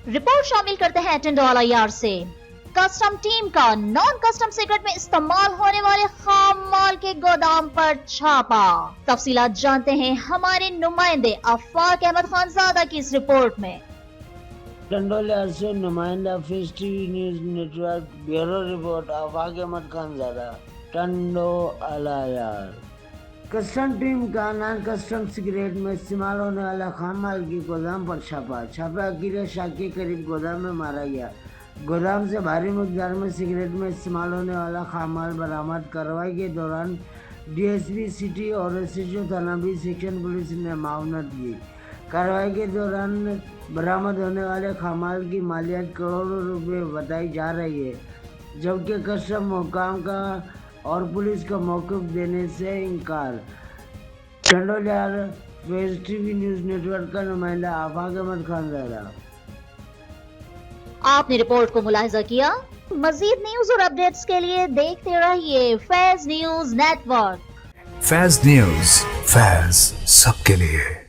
Report शामिल करते हैं टिंडोला यार्ड से कस्टम टीम का नॉन कस्टम सिगरेट में इस्तेमाल होने वाले खाम माल के गोदाम पर छापा। तफसीलात जानते हैं हमारे नुमाइंदे आफाक अहमद खानजादा की इस रिपोर्ट में। टंडोला से नुमाइंदा fish TV news network bureau report Afaq Ahmed Khanzada टंडोला यार्ड। कस्टम टीम का नॉन कस्टम सिगरेट में इस्तेमाल होने वाला खाम माल की गोदाम पर छापा अकील शाह के करीब गोदाम में मारा गया। गोदाम से भारी मकदार में सिगरेट में इस्तेमाल होने वाला खाम माल बरामद। कार्रवाई के दौरान डीएसपी सिटी और एसएचओ थाना बी सेक्शन पुलिस ने मावनत की। कार्रवाई के दौरान बरामद होने वाले खाम माल की मालियत करोड़ों रुपए बताई जा रही है, जबकि कस्टम हुकाम का और पुलिस का मौक़िफ़ देने से इनकार। टंडोला फिश टीवी न्यूज नेटवर्क का नुमाइंदा आफाक अहमद खानजादा। आपने रिपोर्ट को मुलाहिजा किया। मजीद न्यूज और अपडेट्स के लिए देखते रहिए Faiz news network. Faiz news, Faiz सबके लिए।